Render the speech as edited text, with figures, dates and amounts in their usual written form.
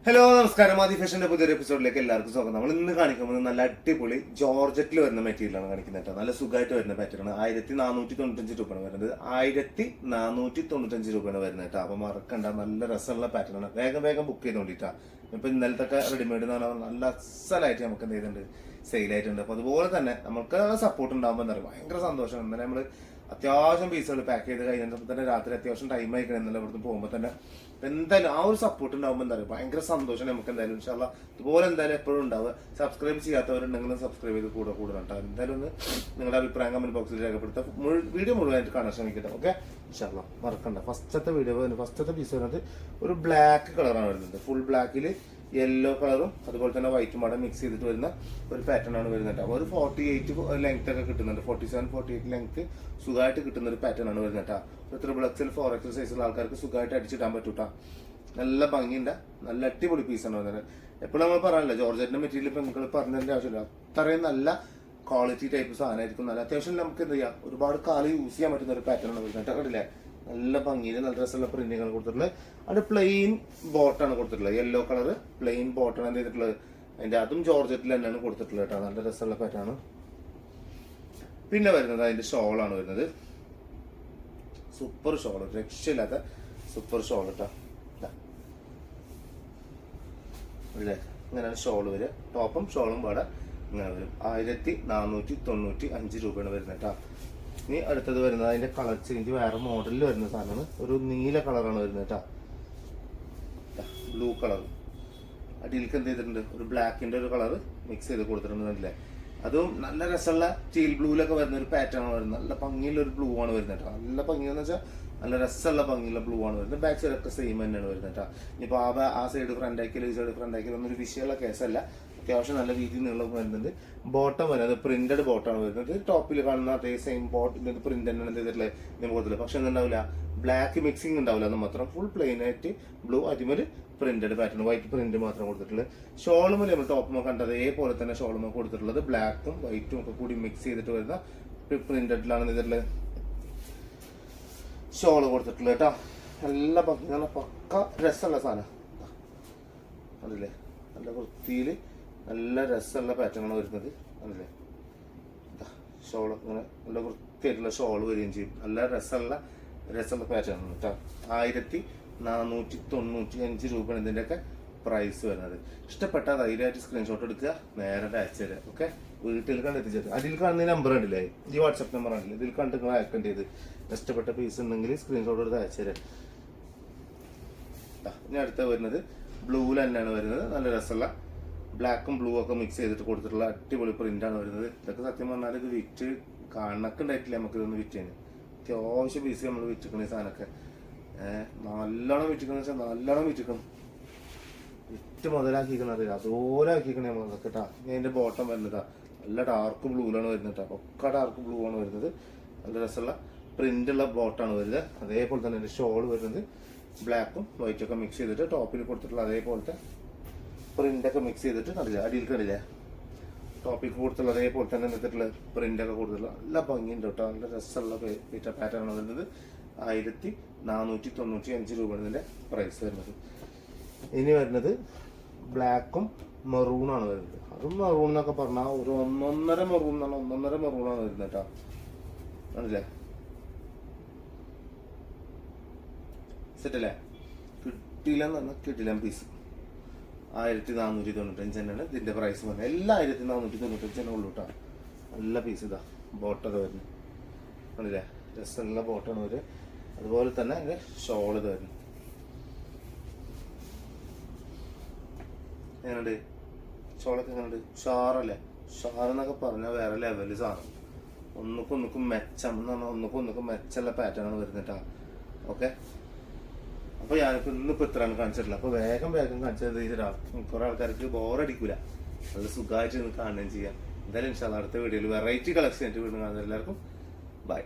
Hello നമസ്കാരം. ആദി ഫാഷന്റെ പുതിയൊരു എപ്പിസോഡിലേക്ക് എല്ലാവർക്കും സ്വാഗതം. നമ്മൾ ഇന്ന് കാണിക്കുന്നത് നല്ല അടിപൊളി ജോർജറ്റിൽ വരുന്ന മെറ്റീരിയലാണ് കാണിക്കുന്നത്. നല്ല സുഖമായിട്ട് വരുന്ന പാറ്റേൺ ആണ്. 1495 രൂപയാണ് വരുന്നത്. 1495 രൂപയാണ് വരുന്നത് കേട്ടോ. അപ്പൊ മറക്കണ്ട, നല്ല രസമുള്ള പാറ്റേൺ ആണ്. വേഗം വേഗം ബുക്ക് ചെയ്തോണ്ടിട്ടാ. ഇപ്പൊ ഇന്നലത്തെ റെഡിമെയ്ഡ് എന്ന് പറഞ്ഞാൽ നല്ല അസലായിട്ട് നമുക്ക് എന്ത് ചെയ്തിട്ടുണ്ട്, സെയിലായിട്ടുണ്ട്. അപ്പൊ അതുപോലെ തന്നെ നമുക്ക് സപ്പോർട്ട് ഉണ്ടാകുമ്പോൾ എന്താ പറയുക, ഭയങ്കര സന്തോഷമാണ്. ഇന്നലെ നമ്മള് അത്യാവശ്യം പീസുകൾ പാക്ക് ചെയ്ത് കഴിഞ്ഞപ്പോൾ തന്നെ രാത്രി അത്യാവശ്യം ടൈം ആയിക്കണം. ഇന്നലെ ഇവിടുന്ന് പോകുമ്പോൾ തന്നെ എന്തായാലും ആ ഒരു സപ്പോർട്ട് ഉണ്ടാകുമ്പോൾ എന്താ പറയുക, ഭയങ്കര സന്തോഷം നമുക്ക്. എന്തായാലും ഇൻഷാല്ലാ ഇതുപോലെ എന്തായാലും എപ്പോഴും ഉണ്ടാവുക. സബ്സ്ക്രൈബ് ചെയ്യാത്തവരുണ്ടെങ്കിലും സബ്സ്ക്രൈബ് ചെയ്ത് കൂടെ കേട്ടോ. എന്തായാലും ഒന്ന് നിങ്ങളുടെ അഭിപ്രായം കമന്റ് ബോക്സിൽ രേഖപ്പെടുത്താം. വീഡിയോ മുഴുവനായിട്ട് കാണാൻ ശ്രമിക്കട്ടെ. ഓക്കെ, ഇൻഷാല്ലാ മറക്കണ്ട. ഫസ്റ്റത്തെ പീസ് വരുന്നത് ഒരു ബ്ലാക്ക് കളറാണ് വരുന്നത്. ഫുൾ ബ്ലാക്കിൽ യെല്ലോ കളറും അതുപോലെ തന്നെ വൈറ്റും അവിടെ മിക്സ് ചെയ്തിട്ട് വരുന്ന ഒരു പാറ്റേൺ ആണ് വരുന്നത്. അപ്പോൾ ഒരു 48 ലെങ്ത് ഒക്കെ കിട്ടുന്നുണ്ട്. 47-48 ലെങ്ത് സുഖമായിട്ട് കിട്ടുന്ന ഒരു പാറ്റേൺ ആണ് വരുന്നത് കേട്ടോ. ഒരു XXL 4XL സൈസുള്ള ആൾക്കാർക്ക് സുഖമായിട്ട് അടിച്ചിടാൻ പറ്റൂട്ടാ. നല്ല ഭംഗിയുണ്ട്, നല്ല അടിപൊളി പീസാണ് വരുന്നത്. എപ്പോഴും നമ്മൾ പറയാനില്ല, ജോർജറ്റിന്റെ മെറ്റീരിയൽ ഇപ്പം നമുക്ക് പറഞ്ഞതിന്റെ ആവശ്യമില്ല. അത്രയും നല്ല ക്വാളിറ്റി ടൈപ്പ് സാധനമായിരിക്കും. നല്ല അത്യാവശ്യം നമുക്ക് എന്ത് ചെയ്യാം, ഒരുപാട് കാലം യൂസ് ചെയ്യാൻ പറ്റുന്ന ഒരു പാറ്റേൺ ആണ് വരുന്നത്. കണ്ടില്ലേ, നല്ല ഭംഗിയിൽ നല്ല രസമുള്ള പ്രിന്റുകൾ കൊടുത്തിട്ടുള്ളത്. അത് പ്ലെയിൻ ബോട്ടാണ് കൊടുത്തിട്ടുള്ളത്. യെല്ലോ കളർ പ്ലെയിൻ ബോട്ടാണ് എന്ത് ചെയ്തിട്ടുള്ളത്. അതിന്റെ അതും ജോർജറ്റിൽ തന്നെയാണ് കൊടുത്തിട്ടുള്ളത് കേട്ടോ. നല്ല രസമുള്ള പാറ്റാണ്. പിന്നെ വരുന്നത് അതിന്റെ ഷോളാണ് വരുന്നത്. സൂപ്പർ ഷോൾ, രക്ഷയില്ലാത്ത സൂപ്പർ ഷോൾ കേട്ടോ. അല്ലേ, ഇങ്ങനെയാണ് ഷോൾ വരിക. ടോപ്പും ഷോളും പാടെ ഇങ്ങനെ വരും. 1495 രൂപയാണ് വരുന്നത് കേട്ടോ. ഇനി അടുത്തത് വരുന്നത് അതിന്റെ കളർ ചേഞ്ച് വേറെ മോഡലിൽ വരുന്ന സാധനമാണ്. ഒരു നീല കളറാണ് വരുന്നത് കേട്ടോ. ബ്ലൂ കളർ അടിയിലേക്ക് എന്ത് ചെയ്തിട്ടുണ്ട്, ഒരു ബ്ലാക്കിന്റെ ഒരു കളർ മിക്സ് ചെയ്ത് കൊടുത്തിട്ടുണ്ടെന്നില്ലേ. അതും നല്ല രസമുള്ള ടീൽ ബ്ലൂലൊക്കെ വരുന്ന ഒരു പാറ്റേൺ ആണ് വരുന്നത്. നല്ല ഭംഗിയുള്ള ഒരു ബ്ലൂ ആണ് വരുന്നത് കേട്ടോ. നല്ല ഭംഗിയെന്ന് വെച്ചാൽ നല്ല രസമുള്ള ഭംഗിയുള്ള ബ്ലൂ ആണ് വരുന്നത്. ബാക്ക് സൈഡ് ഒക്കെ സെയിം തന്നെയാണ് വരുന്നത് കേട്ടോ. ഇനിയിപ്പോൾ ആ സൈഡ് ഫ്രണ്ട് ആക്കിയാലും ഈ സൈഡ് ഫ്രണ്ട് ആക്കിയാലും ഒന്നൊരു വിഷയമുള്ള കേസല്ല. അത്യാവശ്യം നല്ല രീതിയിൽ നീളം വരുന്നുണ്ട്. ബോട്ടം വരുന്നത് പ്രിന്റഡ് ബോട്ടാണ് വരുന്നത്. ടോപ്പിൽ കാണുന്ന അതേ സെയിം ബോട്ട് പ്രിന്റ് തന്നെയാണ് എന്ത് ചെയ്തിട്ടുള്ളത് ഇതിന് കൊടുത്തില്ല. പക്ഷെ എന്തുണ്ടാവില്ല, ബ്ലാക്ക് മിക്സിംഗ് ഉണ്ടാവില്ല എന്ന് മാത്രം. ഫുൾ പ്ലെയിൻ ആയിട്ട് ബ്ലൂ, അതിമൊരു പ്രിന്റഡ് പാറ്റേൺ വൈറ്റ് പ്രിന്റ് മാത്രം കൊടുത്തിട്ടുള്ളത്. ഷോളും നമ്മൾ ടോപ്പും കണ്ടത് അതേപോലെ തന്നെ ഷോളും കൊടുത്തിട്ടുള്ളത് ബ്ലാക്കും വൈറ്റും ഒക്കെ കൂടി മിക്സ് ചെയ്തിട്ട് വരുന്ന പ്രിന്റഡിലാണ് ഇതിട്ടുള്ളത് ഷോള് കൊടുത്തിട്ടുള്ളത് കേട്ടോ. നല്ല ഭംഗി, നല്ല പക്ക രസമുള്ള സാധനം അതല്ലേ. നല്ല വൃത്തിയിൽ നല്ല രസമുള്ള പാറ്റേൺ ആണ് വരുന്നത് അതല്ലേ. ഷോള് ഇങ്ങനെ നല്ല വൃത്തിയായിട്ടുള്ള ഷോള് വരികയും ചെയ്യും. നല്ല രസമുള്ള പാറ്റേൺ ആണ് കേട്ടോ. 1495 രൂപയാണ് ഇതിൻ്റെയൊക്കെ പ്രൈസ് വരുന്നത്. ഇഷ്ടപ്പെട്ട ധൈര്യമായിട്ട് സ്ക്രീൻഷോട്ട് എടുക്കുക, നേരെ അയച്ചു തരാം. ഓക്കെ, വീട്ടിൽ കണ്ട് എത്തിച്ചേരും. അതിൽ കാണുന്ന നമ്പർ ഉണ്ടല്ലേ, ഈ വാട്സപ്പ് നമ്പർ ആണല്ലേ, ഇതിൽ കണ്ട് നിങ്ങൾ അയക്കേണ്ടി ചെയ്ത് ഇഷ്ടപ്പെട്ട പീസ് ഉണ്ടെങ്കിൽ സ്ക്രീൻഷോട്ട് എടുത്ത് അയച്ചു തരാം. ഇനി അടുത്ത വരുന്നത് ബ്ലൂവിൽ തന്നെയാണ് വരുന്നത്. നല്ല രസമുള്ള ബ്ലാക്കും ബ്ലൂ ഒക്കെ മിക്സ് ചെയ്തിട്ട് കൊടുത്തിട്ടുള്ള അടിപൊളി പ്രിന്റ് ആണ് വരുന്നത്. ഇതൊക്കെ സത്യം പറഞ്ഞാൽ ഇത് വിറ്റ് കണക്കുണ്ടായിട്ടില്ല നമുക്ക് ഇതൊന്ന് വിറ്റാണ്. അത്യാവശ്യം പീസ് നമ്മൾ വിറ്റിക്കണം ഈ സാധനമൊക്കെ. നല്ലോണം വിറ്റിക്കണം വെച്ചാൽ നല്ലോണം വിറ്റിക്കണം, വിറ്റ് മുതലാക്കിക്കണത് അതുപോലെ ആക്കിക്കണേ നമ്മളതൊക്കെ കേട്ടാ. ഇനി അതിന്റെ ബോട്ടം വരുന്നതാ നല്ല ഡാർക്ക് ബ്ലൂലാണ് വരുന്നത് കേട്ടോ. ഒക്കെ ഡാർക്ക് ബ്ലൂ ആണ് വരുന്നത്. നല്ല രസമുള്ള പ്രിന്റുള്ള ബോട്ടാണ് വരുന്നത്. അതേപോലെ തന്നെ അതിന്റെ ഷോൾ വരുന്നത് ബ്ലാക്കും വൈറ്റും ഒക്കെ മിക്സ് ചെയ്തിട്ട് ടോപ്പിൽ കൊടുത്തിട്ടുള്ള അതേപോലത്തെ പ്രിന്റൊക്കെ മിക്സ് ചെയ്തിട്ട് നല്ല അടിയിൽ കണ്ടില്ലേ, ടോപ്പിൽ കൊടുത്തുള്ള അതേപോലെ തന്നെ എടുത്തിട്ടുള്ള പ്രിന്റൊക്കെ കൊടുത്തിട്ടുള്ള നല്ല ഭംഗിയുണ്ട് കേട്ടോ. നല്ല രസമുള്ള പാറ്റേൺ ആണ് വരുന്നത്. 1495 രൂപയാണ് ഇതിന്റെ പ്രൈസ് വരുന്നത്. ഇനി വരുന്നത് ബ്ലാക്കും മെറൂണാണ് വരുന്നത്. അതും മെറൂൺ എന്നൊക്കെ പറഞ്ഞാൽ ഒരു ഒന്നൊന്നര മെറൂണാണ് വരുന്നത് കേട്ടോ. മനസ്സിലെ സെറ്റല്ലേ, കിട്ടിയില്ലെന്ന് പറഞ്ഞാൽ കിട്ടില്ല പീസ്. 1495 തന്നെയാണ് ഇതിന്റെ പ്രൈസ് വരുന്നത്. എല്ലാം 1495 തന്നെ ഉള്ളൂ കേട്ടോ. നല്ല പീസ് ഇതാ ബോട്ടത് വരുന്നത് കണ്ടില്ലേ, രസമുള്ള ബോട്ടാണ് വരും. അതുപോലെ തന്നെ അതിന്റെ ഷോൾ ഇത് വരുന്നു. എങ്ങനെയുണ്ട് ഷോളൊക്കെ, എങ്ങനെയുണ്ട് ഷാറല്ലേ. ഷാറെന്നൊക്കെ പറഞ്ഞാൽ വേറെ ലെവല് സാധനം. ഒന്നുക്കൊന്നുക്കും മെച്ചം എന്ന് പറഞ്ഞാൽ ഒന്നുക്കൊന്നുക്കും മെച്ചമുള്ള പാറ്റേൺ ആണ് വരുന്നത് കേട്ടോ. ഓക്കെ, അപ്പൊ ഞാനിപ്പോ ഇന്നിപ്പോ ഇത്രയാണ് കാണിച്ചിട്ടില്ല. അപ്പൊ വേഗം കാണിച്ചത് ചെയ്തിട്ടാ കുറെ ആൾക്കാർക്ക് ബോറടിക്കൂല, നല്ല സുഖമായിട്ട് കാണുകയും ചെയ്യാം. എന്തായാലും ഇൻഷാല്ലാ അടുത്ത വീഡിയോയിൽ വെറൈറ്റി കളക്ഷൻ ആയിട്ട് വീണ്ടും കാണുന്നത്. എല്ലാവർക്കും ബൈ.